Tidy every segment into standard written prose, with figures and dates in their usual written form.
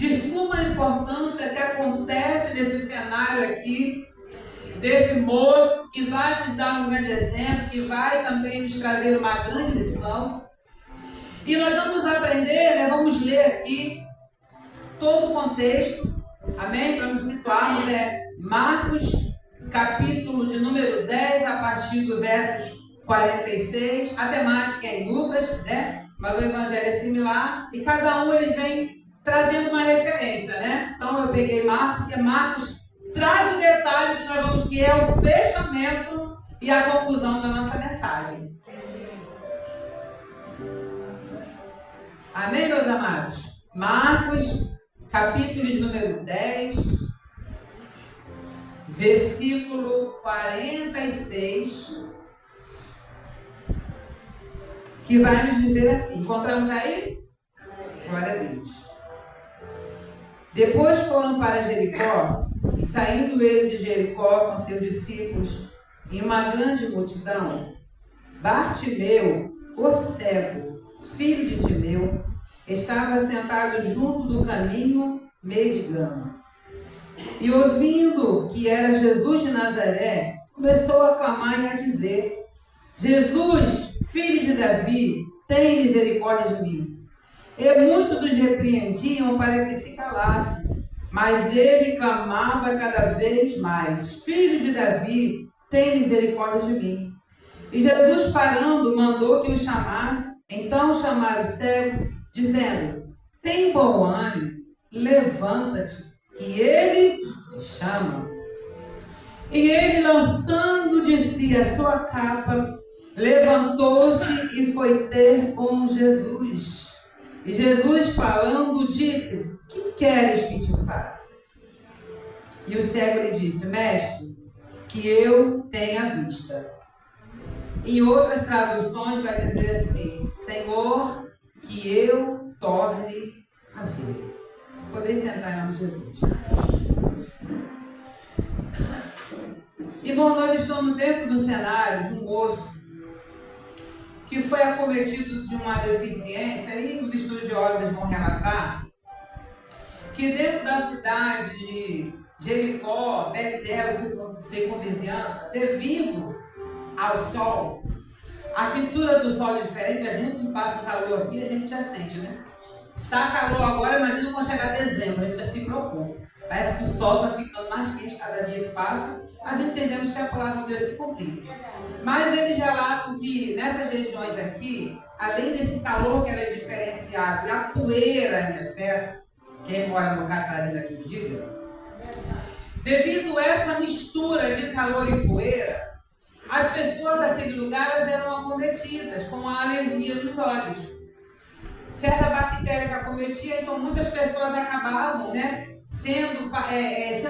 de suma importância que acontece nesse cenário aqui, desse moço que vai nos dar um grande exemplo, que vai também nos trazer uma grande lição. E nós vamos aprender, né, vamos ler aqui todo o contexto, amém? Para nos situarmos, Marcos, capítulo de número 10, a partir do versos 46, a temática é em Lucas, né? Mas o evangelho é similar, e cada um eles vem trazendo uma referência, né? Então eu peguei Marcos, porque Marcos traz o detalhe que nós vamos, que é o fechamento e a conclusão da nossa mensagem. Amém, meus amados? Marcos, capítulo de número 10, versículo 46, que vai nos dizer assim, encontramos aí? Glória a Deus. Depois foram para Jericó, e saindo ele de Jericó com seus discípulos, em uma grande multidão, Bartimeu, o cego, filho de Timeu, estava sentado junto do caminho, mendigando. E ouvindo que era Jesus de Nazaré, começou a clamar e a dizer: Jesus, filho de Davi, tem misericórdia de mim. E muitos os repreendiam para que se calasse, mas ele clamava cada vez mais: Filho de Davi, tem misericórdia de mim. E Jesus, parando, mandou que o chamasse. Então chamaram o cego, dizendo: tem bom ânimo, levanta-te, que ele te chama. E ele, lançando de si a sua capa, levantou-se e foi ter com Jesus. E Jesus, falando, disse: que queres que te faça? E o cego lhe disse: mestre, que eu tenha vista. Em outras traduções vai dizer assim: Senhor, que eu torne a ver. Poder sentar em nome de Jesus. Irmão, nós estamos dentro do cenário de um moço que foi acometido de uma deficiência, e os estudiosos vão relatar que dentro da cidade de Jericó, Betel, circunvizinhança, devido ao sol, a quintura do sol é diferente. A gente passa calor aqui, a gente já sente, né? Está calor agora, imagina quando chegar dezembro, a gente já se preocupa. Parece que o sol está ficando mais quente cada dia que passa, mas entendemos que a palavra de Deus se cumpre. Mas eles relatam que nessas regiões aqui, além desse calor que ela é diferenciado, e a poeira em excesso, quem mora no Catarina aqui diga, devido a essa mistura de calor e poeira, as pessoas daquele lugar eram acometidas com uma alergia nos olhos. Certa bactéria que acometia, então muitas pessoas acabavam, né, sendo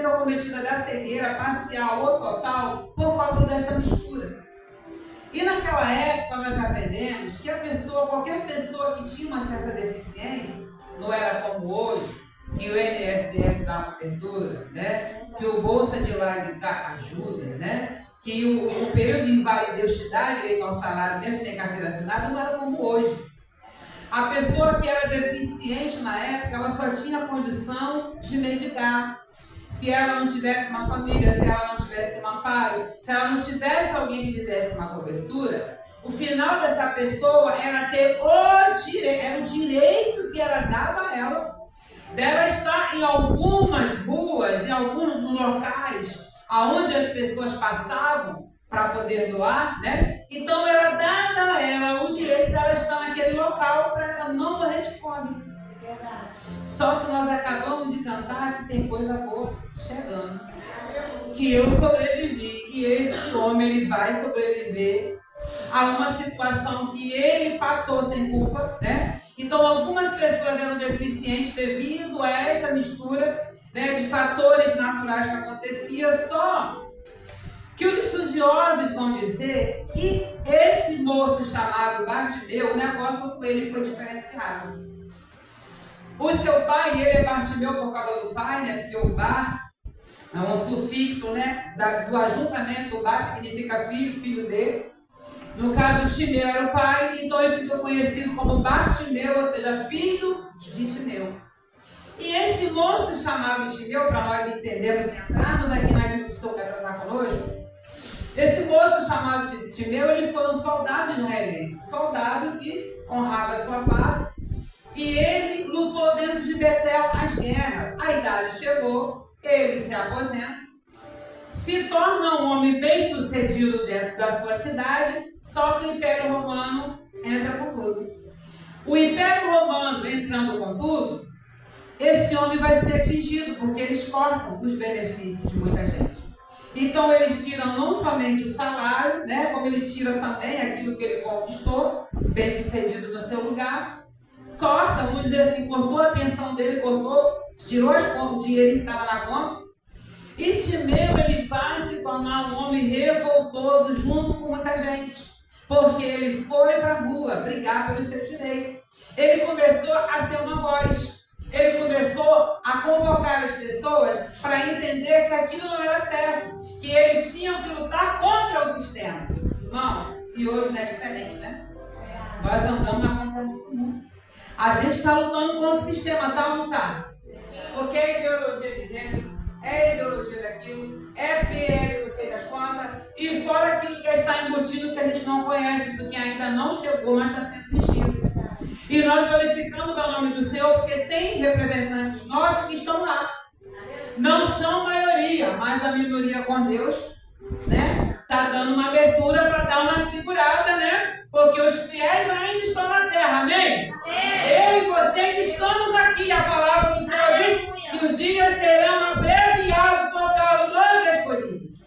acometidas da cegueira parcial ou total por causa dessa mistura. E naquela época nós aprendemos que qualquer pessoa que tinha uma certa deficiência, não era como hoje, que o INSS dá uma cobertura, né, que o Bolsa de Lágrima ajuda, né, que o período de invalidez te dá direito ao salário, mesmo sem carteira assinada, não era como hoje. A pessoa que era deficiente na época, ela só tinha condição de mendigar. Se ela não tivesse uma família, se ela não tivesse um amparo, se ela não tivesse alguém que lhe desse uma cobertura, o final dessa pessoa era ter era o direito que era dado a ela, dela estar em algumas ruas, em alguns locais aonde as pessoas passavam para poder doar, né? Então era dada a ela o direito dela estar naquele local para ela não morrer de fome. Só que nós acabamos de cantar que tem coisa boa chegando. Que eu sobrevivi e esse homem ele vai sobreviver a uma situação que ele passou sem culpa, né? Então algumas pessoas eram deficientes devido a esta mistura, né, de fatores naturais que acontecia, só que os estudiosos vão dizer que esse moço chamado Bartimeu, o negócio com ele foi diferenciado. O seu pai, ele é Bartimeu por causa do pai, né, porque o Bar é um sufixo, né, do ajuntamento. O Bar significa filho, filho dele. No caso, Timeu era o pai, então ele ficou conhecido como Bartimeu, ou seja, filho de Timeu. E esse esse moço chamado Timeu, para nós entendermos e entrarmos aqui naquilo que o Senhor quer tratar conosco, esse moço chamado Timeu, ele foi um soldado israelense, soldado que honrava a sua paz, e ele lutou dentro de Betel as guerras. A idade chegou, ele se aposenta, se torna um homem bem sucedido dentro da sua cidade, só que o Império Romano entra com tudo. O Império Romano entrando com tudo, esse homem vai ser atingido, porque eles cortam os benefícios de muita gente. Então eles tiram não somente o salário, né, como ele tira também aquilo que ele conquistou, bem sucedido no seu lugar, corta, vamos dizer assim, cortou a pensão dele, tirou o dinheiro que estava na conta, e Timeu, ele vai se tornar um homem revoltoso junto com muita gente, porque ele foi para a rua brigar pelo seu direito. Ele começou a ser uma voz, ele começou a convocar as pessoas para entender que aquilo não era certo, que eles tinham que lutar contra o sistema. Irmãos, e hoje não é diferente, né? Nós andamos na contramão do mundo. A gente está lutando contra o sistema, tá ou não está? Porque é ideologia de gênero, é ideologia daquilo, é PL, não sei das contas, e fora aquilo que está embutido que a gente não conhece, porque ainda não chegou, mas está sendo mexido. E nós glorificamos o nome do Senhor, porque tem representantes nossos que estão lá. Não são maioria, mas a minoria com Deus, né? Está dando uma abertura para dar uma segurada, né? Porque os fiéis ainda estão na terra, amém? Eu e você que estamos aqui, a palavra do Senhor diz que os dias serão abreviados por causa dos escolhidos.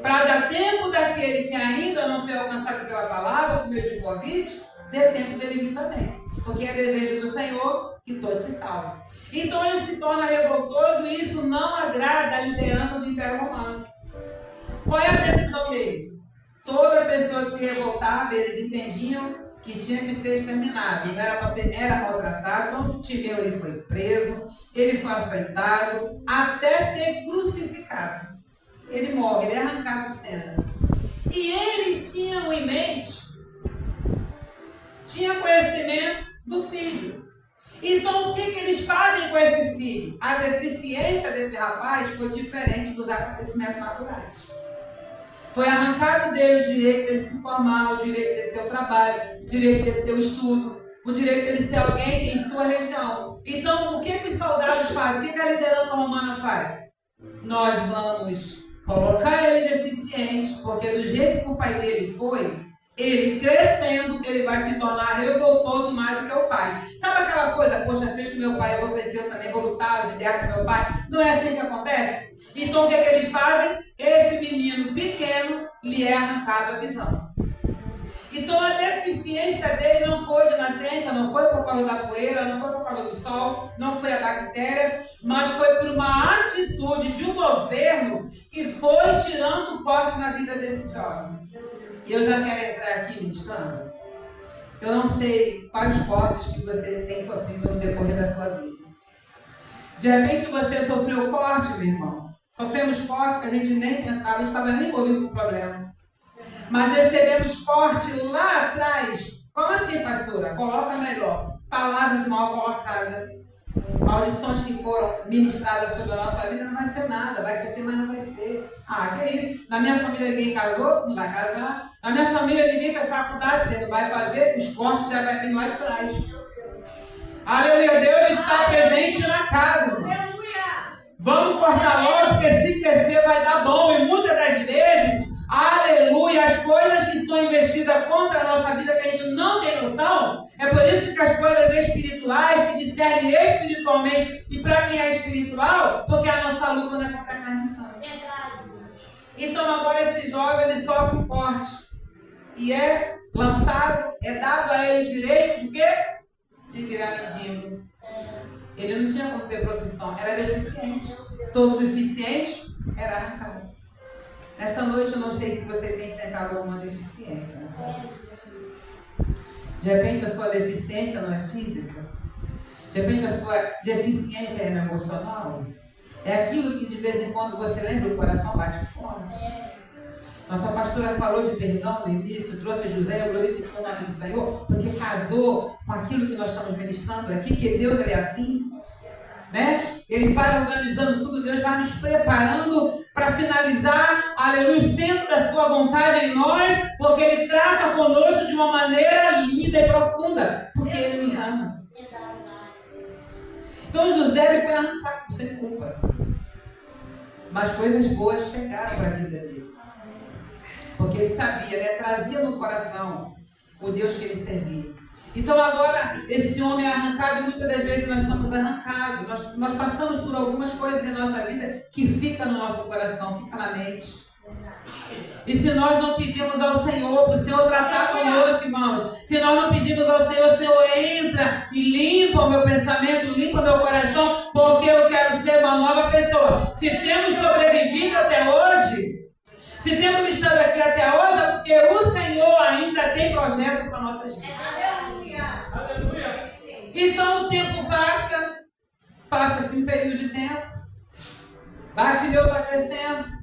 Para dar tempo daquele que ainda não foi alcançado pela palavra, por meio de convite, dê tempo dele vir também. Porque é desejo do Senhor que todos se salvem. Então ele se torna revoltoso e isso não agrada a liderança do Império Romano. Qual é a decisão dele? Toda pessoa que se revoltava, eles entendiam que tinha que ser exterminado. Não era para ser, era maltratado. Quando Timeu ele foi preso, ele foi afetado, até ser crucificado. Ele morre, ele é arrancado de cena. E eles tinham em mente, tinha conhecimento do filho. Então o que eles fazem com esse filho? A deficiência desse rapaz foi diferente dos acontecimentos naturais. Foi arrancado dele o direito dele se formar, o direito dele ter o trabalho, o direito dele ter o estudo, o direito dele ser alguém em sua região. Então, o que os soldados fazem? O que a liderança romana faz? Nós vamos colocar ele deficiente, porque do jeito que o pai dele foi, ele crescendo, ele vai se tornar revoltoso mais do que o pai. Sabe aquela coisa, poxa, fez com meu pai, eu vou crescer, eu também vou lutar, os ideais com meu pai. Não é assim que acontece? Então o que eles fazem? Esse menino pequeno lhe é arrancado a visão. Então a deficiência dele não foi de nascença, não foi por causa da poeira, não foi por causa do sol, não foi a bactéria, mas foi por uma atitude de um governo que foi tirando o corte na vida desse jovem. E eu já quero entrar aqui ministrando. Eu não sei quais cortes que você tem sofrido no decorrer da sua vida. De repente você sofreu corte, meu irmão. Sofremos corte que a gente nem pensava, a gente estava nem envolvido com o problema. Mas recebemos corte lá atrás. Como assim, pastora? Coloca melhor. Palavras mal colocadas. Maldições que foram ministradas sobre a nossa vida, não vai ser nada. Vai crescer, mas não vai ser. Ah, que é isso? Na minha família ninguém casou, não vai casar. Na minha família ninguém fez faculdade, você não vai fazer. Os cortes já vai vir lá de trás. Aleluia, Deus está presente na casa. Vamos cortar logo, porque se crescer vai dar bom. E muitas das vezes, aleluia, as coisas que são investidas contra a nossa vida, que a gente não tem noção, é por isso que as coisas espirituais se discernem espiritualmente. E para quem é espiritual, porque a nossa luta não é contra a carne e sangue. Então agora esse jovem, ele sofre um corte. E é lançado, é dado a ele o direito de quê? De virar mendigo. Ele não tinha como ter profissão, era deficiente. Todo deficiente era arrancado. Nesta noite eu não sei se você tem enfrentado alguma deficiência. De repente a sua deficiência não é física. De repente a sua deficiência é emocional. É aquilo que de vez em quando você lembra, o coração bate forte. Nossa pastora falou de perdão no início, trouxe José, eu glorifico o nome do Senhor, porque casou com aquilo que nós estamos ministrando aqui, que Deus ele é assim, né? Ele vai organizando tudo, Deus vai nos preparando para finalizar, aleluia, o centro da sua vontade em nós, porque Ele trata conosco de uma maneira linda e profunda, porque Ele nos ama. Então José foi arrancado sem culpa, mas coisas boas chegaram para a vida dele, porque ele sabia, né? Trazia no coração o Deus que ele servia. Então agora esse homem é arrancado, e muitas das vezes nós somos arrancados, nós passamos por algumas coisas em nossa vida que fica no nosso coração, fica na mente. E se nós não pedimos ao Senhor, para o Senhor tratar conosco, irmãos, se nós não pedimos ao Senhor, o Senhor entra e limpa o meu pensamento, limpa o meu coração, porque eu quero ser uma nova pessoa. Se temos sobrevivido até hoje, se temos estado aqui até hoje, é porque o Senhor ainda tem projeto para nossas vidas. Aleluia. Então o tempo passa-se um período de tempo, Bartimeu está crescendo.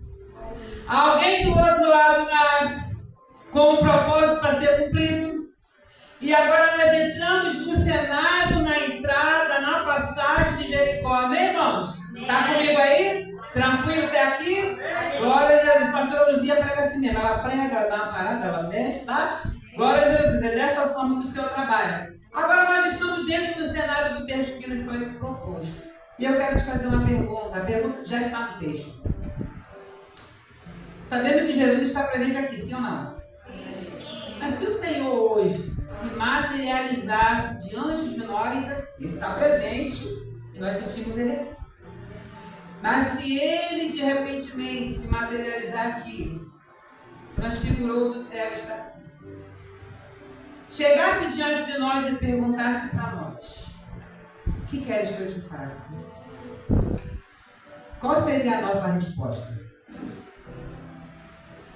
Alguém do outro lado nasce com um propósito para ser cumprido. E agora nós entramos no cenário, na entrada, na passagem de Jericó. Amém, irmãos? Está comigo aí? Tranquilo até aqui? Glória a Jesus. Pastora Luzia prega assim mesmo. Ela prega, ela dá uma parada, ela mexe, tá? Glória a Jesus. É dessa forma que o Senhor trabalha. Agora nós estamos dentro do cenário do texto que nos foi proposto. E eu quero te fazer uma pergunta. A pergunta já está no texto. Sabendo que Jesus está presente aqui, sim ou não? Sim. Mas se o Senhor hoje se materializasse diante de nós, Ele está presente e nós sentimos Ele aqui. Mas se Ele de repentemente se materializar aqui, transfigurou do céu, está aqui, chegasse diante de nós e perguntasse para nós: o que queres que eu te faça? Qual seria a nossa resposta?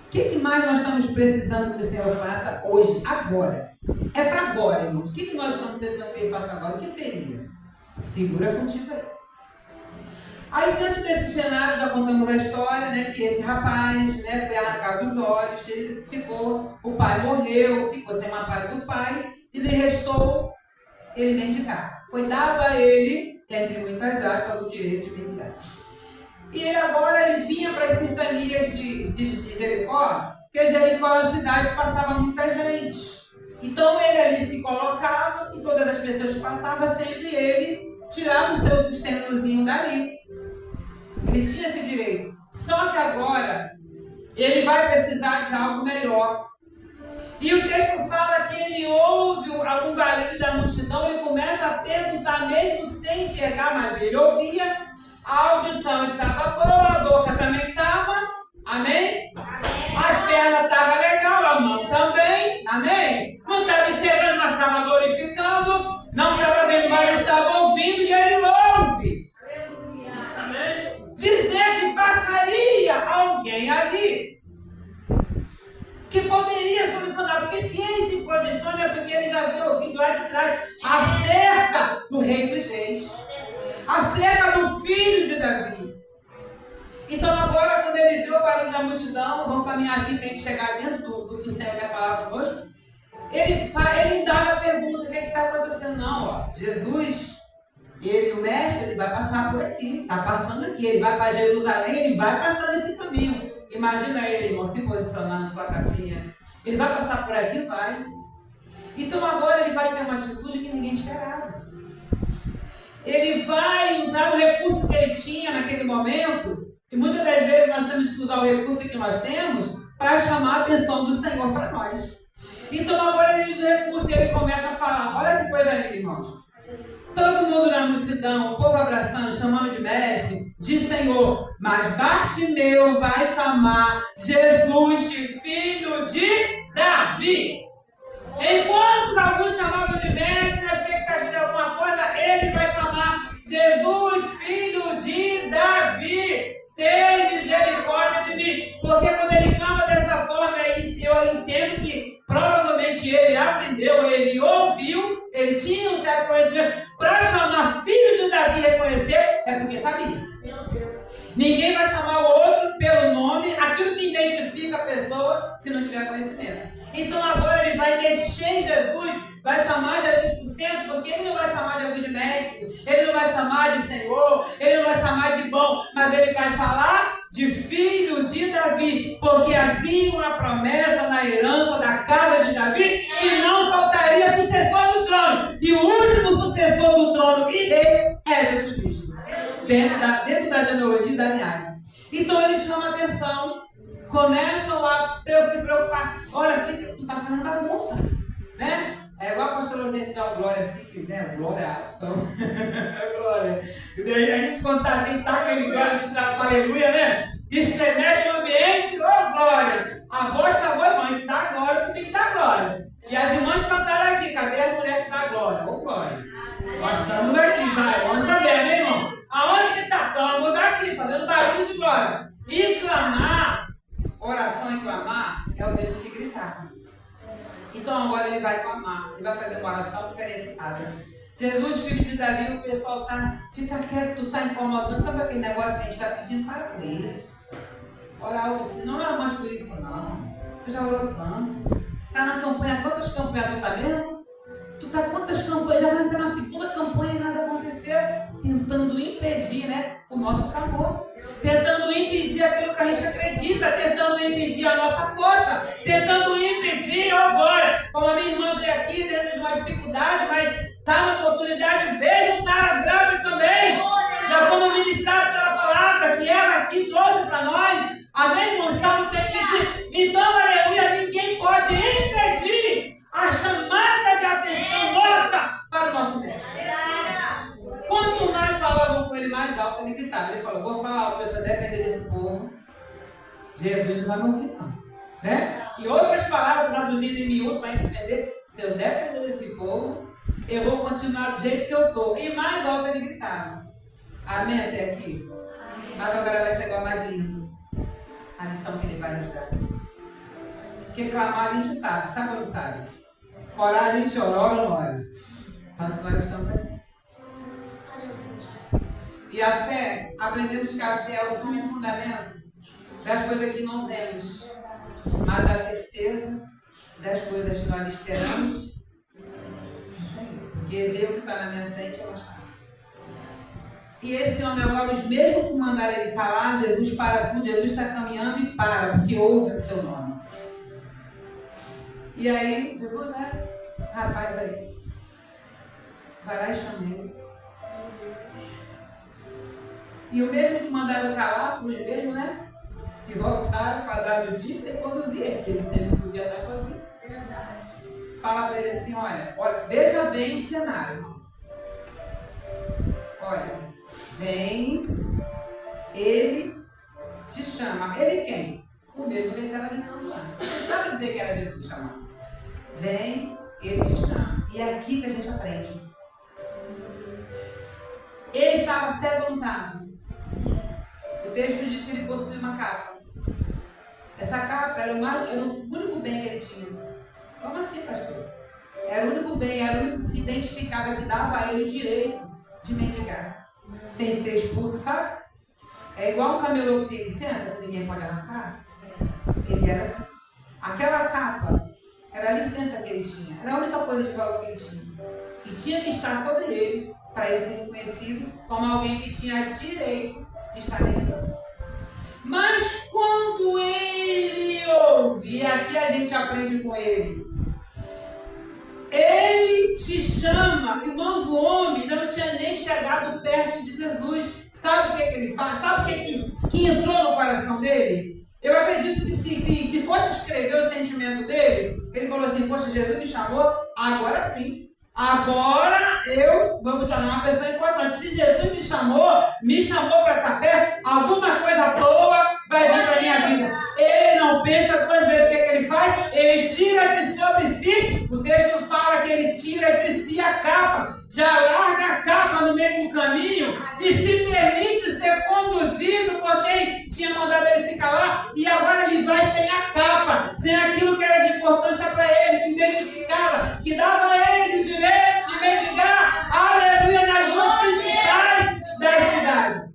O que mais nós estamos precisando que o Senhor faça hoje, agora? É para agora, irmãos. O que nós estamos precisando que Ele faça agora? O que seria? Segura contigo aí. Aí dentro desse cenário já contamos a história, né? Que esse rapaz, né, foi arrancado dos olhos, ele ficou, o pai morreu, ficou sem uma parte do pai, e lhe restou ele mendigar. Foi dado a ele, entre muitas aspas, o direito de mendigar. E ele agora vinha para as cercanias de Jericó, porque Jericó é uma cidade que passava muita gente. Então ele ali se colocava e todas as pessoas que passavam, sempre ele tirava o seu sustentozinho dali. Ele tinha esse direito. Só que agora ele vai precisar de algo melhor. E o texto fala que ele ouve algum barulho da multidão, ele começa a perguntar, mesmo sem enxergar, mas ele ouvia. A audição estava boa, a boca também estava, amém? As pernas estavam legal, a mão também, amém? Não estava enxergando, mas estava glorificando, não estava vendo, mas estava ouvindo, e ele ouve. Amém? Dizer que passaria alguém ali que poderia solucionar, porque se ele se posiciona é porque ele já havia ouvido lá de trás acerca do Rei dos Reis, acerca do filho de Davi. Então agora, quando ele viu o barulho da multidão, vamos caminhar assim para a gente chegar dentro do que o Senhor quer falar conosco, ele dá a pergunta: o que está acontecendo? Não, ó, Jesus, o mestre, ele vai passar por aqui, está passando aqui, ele vai para Jerusalém, ele vai passar nesse caminho. Imagina ele, irmão, se posicionando na sua capinha. Ele vai passar por aqui? Vai. Então agora ele vai ter uma atitude que ninguém esperava. Ele vai usar o recurso que ele tinha naquele momento, e muitas das vezes nós temos que usar o recurso que nós temos para chamar a atenção do Senhor para nós. Então agora ele usa o recurso e ele começa a falar. Olha que coisa linda, irmãos. Todo mundo na multidão, o povo abraçando, chamando de mestre, diz Senhor, mas Bartimeu vai chamar Jesus de filho de Davi. Enquanto alguns chamavam de mestre, na expectativa de alguma coisa, ele vai chamar Jesus, filho de Davi. Tem misericórdia de mim. Porque quando ele chama dessa forma, eu entendo que provavelmente ele aprendeu, ele ouviu, ele tinha um certo conhecimento. Para chamar filho de Davi e reconhecer, é porque sabia. Ninguém vai chamar o outro pelo nome, aquilo que identifica a pessoa, se não tiver conhecimento. Então agora ele vai mexer em Jesus, vai chamar Jesus por centro, porque ele não vai chamar Jesus de mestre, ele não vai chamar de Senhor, ele não vai dentro da genealogia da linhagem. Então eles chamam a atenção, começam a se preocupar. Olha, filho, tu tá fazendo bagunça, né? É igual a pastora dá uma glória assim, né? Glória, então. Glória. E daí a gente quando tá assim, tá aquele glória misturado com aleluia, né? Estremece o ambiente, ô glória! A voz tá boa, irmã, a gente dá glória, tu tem que dar glória. E as irmãs cantaram aqui, cadê a mulher que dá glória? Ô glória! Nós estamos aqui, já, nós também, né, irmão? Aonde que tá? Estamos aqui, fazendo barulho de glória. E clamar, oração e clamar, é o mesmo que gritar. Então agora ele vai clamar, ele vai fazer uma oração diferenciada. Jesus, filho de Davi, o pessoal fica quieto, tu tá incomodando, sabe aquele negócio que a gente está pedindo? Para com isso. Orar algo assim, não é mais por isso não. Tu já orou tanto. Tá na campanha, quantas campanhas tu tá mesmo? Tu tá quantas campanhas? Já vai entrar na segunda campanha e nada aconteceu. Tentando impedir, né, o nosso clamor. Tentando impedir aquilo que a gente acredita, tentando impedir a nossa força, tentando impedir, agora, como a minha irmã veio aqui dentro de uma dificuldade, mas está na oportunidade, veja juntar as graves também. Já fomos ministrados pela palavra que ela aqui trouxe para nós. Amém, irmão? Estamos aqui. Então, aleluia, ninguém pode impedir a chamada de atenção nossa para o nosso mestre. Quanto mais falavam com ele, mais alto ele gritava. Ele falou, vou falar algo, você depender desse povo. Jesus não vai me ouvir, não. Né? E outras palavras traduzidas em miúdo para a gente entender. Se eu depender desse povo, eu vou continuar do jeito que eu estou. E mais alto ele gritava. Amém até aqui? Amém. Mas agora vai chegar o mais lindo. A lição que ele vai nos dar. Porque clamar a gente sabe. Sabe ou não sabe? Orar a gente ora ou não ora? Tanto que nós estamos aqui. E a fé, aprendemos que a fé é o sumo fundamento das coisas que não vemos, mas da certeza das coisas que nós esperamos. Isso aí. Porque ver o que está na minha frente é mais fácil. E esse homem agora, os mesmos que mandaram ele calar, Jesus para tudo, Jesus está caminhando e para, porque ouve o seu nome. E aí, Jesus, né? Rapaz aí, vai lá e chama ele. E o mesmo que mandaram calar, foi os mesmos, né? Que voltaram para dar notícia e conduzir ele, porque ele não podia estar sozinho. Fala para ele assim, olha, veja bem o cenário, irmão. Olha, vem, ele te chama. Ele quem? O mesmo que ele estava gritando antes. Sabe dizer que era Jesus que chamava? Vem, ele te chama. E é aqui que a gente aprende. Ele estava sedentado. O texto diz que ele possuía uma capa. Essa capa era o único bem que ele tinha. Como assim, pastor? Era o único bem, era o único que identificava, que dava a ele o direito de mendigar. Sem ser expulso, sabe? É igual um camelô que tem licença, que ninguém pode arrancar. Ele era assim. Aquela capa era a licença que ele tinha. Era a única coisa de valor que ele tinha. E tinha que estar sobre ele, para ele ser reconhecido como alguém que tinha direito de estar mendigando. Mas quando ele ouve, e aqui a gente aprende com ele, ele te chama. Irmãos, o homem ainda não tinha nem chegado perto de Jesus. Sabe o que ele faz? Sabe o que entrou no coração dele? Eu acredito que se fosse escrever o sentimento dele, ele falou assim, poxa, Jesus me chamou, agora sim. Agora eu vou botar uma pessoa importante. Se Jesus me chamou para estar perto, alguma coisa boa vai vir para a minha vida. Ele não pensa duas vezes. O que ele faz? Ele tira de sobre si. O texto fala que ele tira de si a capa. Já larga a capa no meio do caminho e se permite ser conduzido por quem tinha mandado ele se calar. E agora ele vai sem a capa, sem aquilo que era de importância para ele, que identificava, que dava a ele o direito de mendigar, aleluia, nas ruas principais da cidade.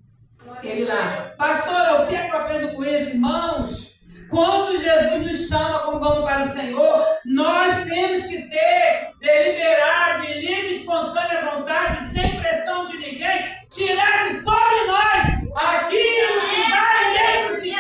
Ele lá, pastor, o que é que eu aprendo com isso, irmãos? Quando Jesus nos chama como vamos para o Senhor, nós temos que ter deliberado, de livre, espontânea vontade, sem pressão de ninguém, tirar de sobre nós aquilo que vai identificar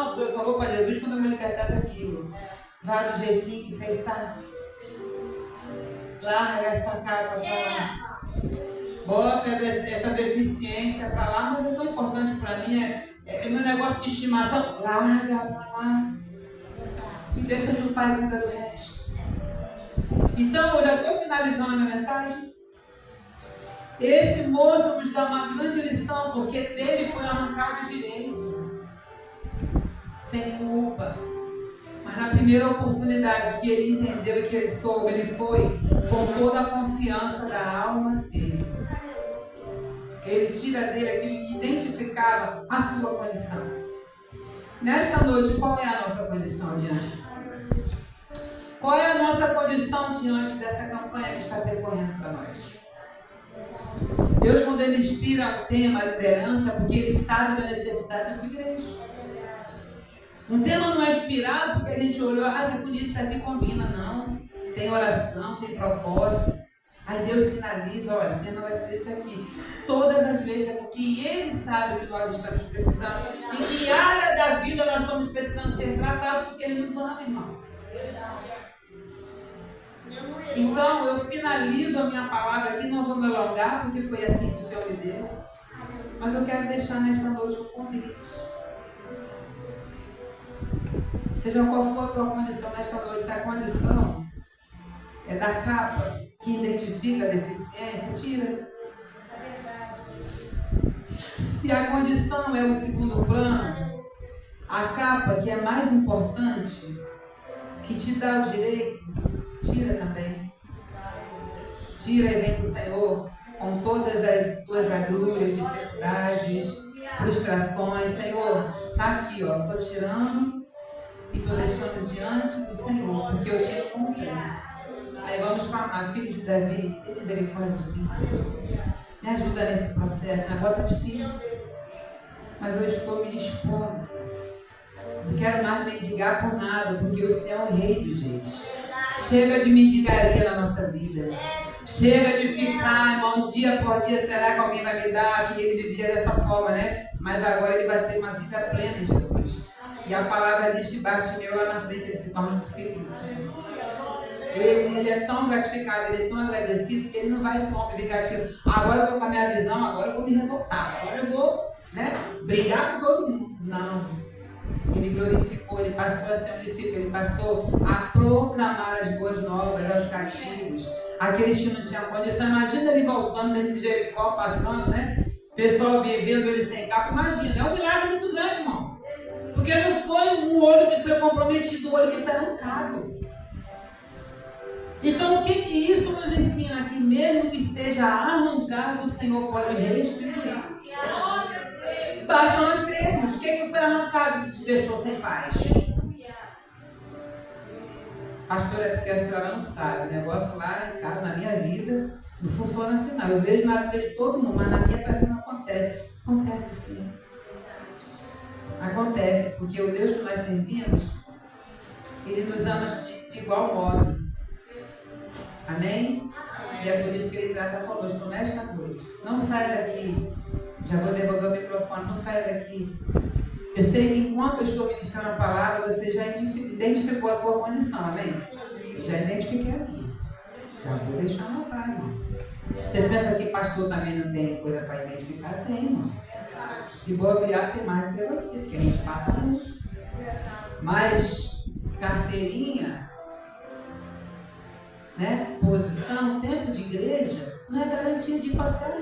não, eu só vou para Jesus quando eu me libertar daquilo. Vai do jeitinho que fez, tá? Larga essa capa pra lá. Bota essa deficiência pra lá, mas é tão importante pra mim, é meu negócio de estimação. Larga pra lá. E deixa que o Pai cuida do resto. Então, eu já estou finalizando a minha mensagem. Esse moço nos dá uma grande lição, porque dele foi arrancado o direito. Sem culpa. Mas na primeira oportunidade que ele entendeu e que ele soube, ele foi com toda a confiança da alma dele. Ele tira dele aquilo que identificava a sua condição. Nesta noite, qual é a nossa condição diante disso? Qual é a nossa condição diante dessa campanha que está percorrendo para nós? Deus, quando Ele inspira um tema, a liderança, porque Ele sabe da necessidade da sua igreja. Um tema não é inspirado porque a gente olhou, que bonito, isso aqui combina, não. Tem oração, tem propósito. Aí Deus sinaliza, olha, o tema vai ser esse aqui. Todas as vezes é porque Ele sabe que nós estamos precisando. E que área da vida nós estamos precisando ser tratados, porque Ele nos ama, irmão. Então, eu finalizo a minha palavra aqui, não vou me alongar, porque foi assim que o Senhor me deu. Mas eu quero deixar nesta noite um convite. Seja qual for a tua condição nesta noite, se a condição é da capa que identifica a deficiência, tira. Se a condição é o segundo plano, a capa que é mais importante, que te dá o direito, tira também. Tira e vem do Senhor com todas as tuas agruras, dificuldades, frustrações. Senhor, está aqui, ó, estou tirando e estou deixando diante do Senhor, porque eu te comprei. Aí vamos clamar, filho de Davi, tem misericórdia de mim. Me ajuda nesse processo, o negócio é difícil, mas eu estou me dispondo. Não quero mais mendigar por nada, porque o Senhor é o rei dos reis. Chega de mendigaria na nossa vida. Chega de ficar, irmãos, dia por dia, será que alguém vai me dar? Que ele vivia dessa forma, né? Mas agora ele vai ter uma vida plena em Jesus. E a palavra diz que Bartimeu lá na frente, ele se torna um discípulo do Senhor. Ele é tão gratificado, ele é tão agradecido, que ele não vai fome, vingativo. Agora eu estou com a minha visão, agora eu vou me revoltar, agora eu vou, né, brigar com todo mundo. Não. Ele glorificou, ele passou a ser um discípulo, ele passou a proclamar as boas novas aos cativos, aqueles que não tinham condição. Imagina ele voltando dentro de Jericó, passando, né? Pessoal vendo ele sem capa. Imagina, é um milagre muito grande, irmão. Porque não foi um olho que foi comprometido, o olho que foi arrancado. Então, o que isso nos ensina? Que mesmo que seja arrancado, o Senhor pode restituir. Basta nós crermos. O que foi arrancado que te deixou sem paz? Pastor, é porque a senhora não sabe. O negócio lá em casa, na minha vida, não funciona assim não. Eu vejo na vida de todo mundo, mas na minha casa não acontece. Acontece sim. Acontece, porque o Deus que nós servimos, Ele nos ama de igual modo. Amém? E é por isso que Ele trata conosco nesta noite. Não saia daqui. Já vou devolver o microfone. Não saia daqui. Eu sei que enquanto eu estou ministrando a palavra, você já identificou a tua condição. Amém? Eu já identifiquei aqui. Já vou deixar anotado, irmão. Você pensa que pastor também não tem coisa para identificar? Tem, irmão. Se bobear, tem mais do que você, porque a gente passa muito. Mas carteirinha, né? Posição, tempo de igreja, não é garantia de passar.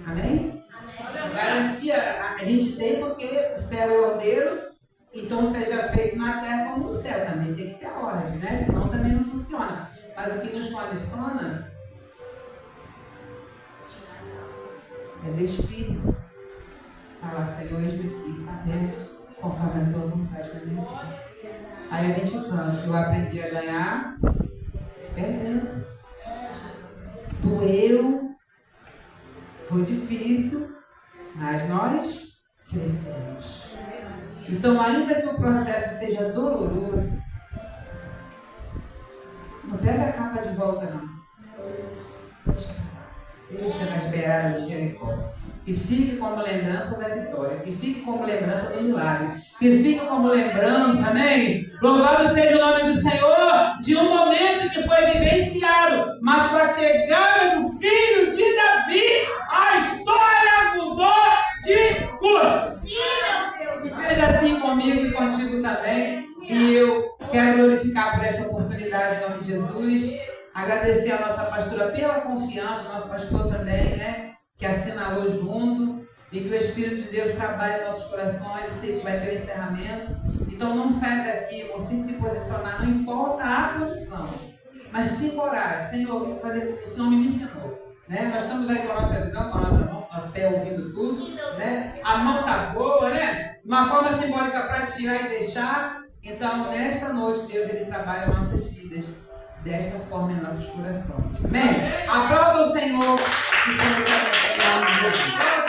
Amém? A garantia a gente tem porque o céu é ordeiro, então seja feito na terra como no céu. Também tem que ter a ordem, né? Senão também não funciona. Mas o que nos condiciona é destino. Falar, Senhor, eis-me aqui, fazer conforme a tua vontade na minha vida. Aí a gente canta. Eu aprendi a ganhar perdendo. Doeu, foi difícil, mas nós crescemos. Então, ainda que o processo seja doloroso, não pega a capa de volta, não. Deixa nas beiradas de Jericó. que fique como lembrança da vitória, que fique como lembrança do milagre, que fique como lembrança, amém? Louvado seja o nome do Senhor, de um momento que foi vivenciado, mas com a chegada do filho de Davi, a história mudou de curso. Seja assim comigo e contigo também, e eu quero glorificar por esta oportunidade em nome de Jesus, agradecer a nossa pastora pela confiança, nosso pastor também, né? Que assinalou junto, e que o Espírito de Deus trabalhe em nossos corações. Eu sei que vai ter encerramento, então não saia daqui, você se posicionar, não importa a condição, mas se coragem. Senhor, o que fazer? Esse homem me ensinou, né? Nós estamos aí com a nossa visão, com a nossa mão, nosso pé ouvindo tudo, né? A mão está boa, né? Uma forma simbólica para tirar e deixar. Então, nesta noite, Deus ele trabalha em nossas vidas desta forma em nossos corações. Amém? Aplauda o Senhor. Que Deus abençoe.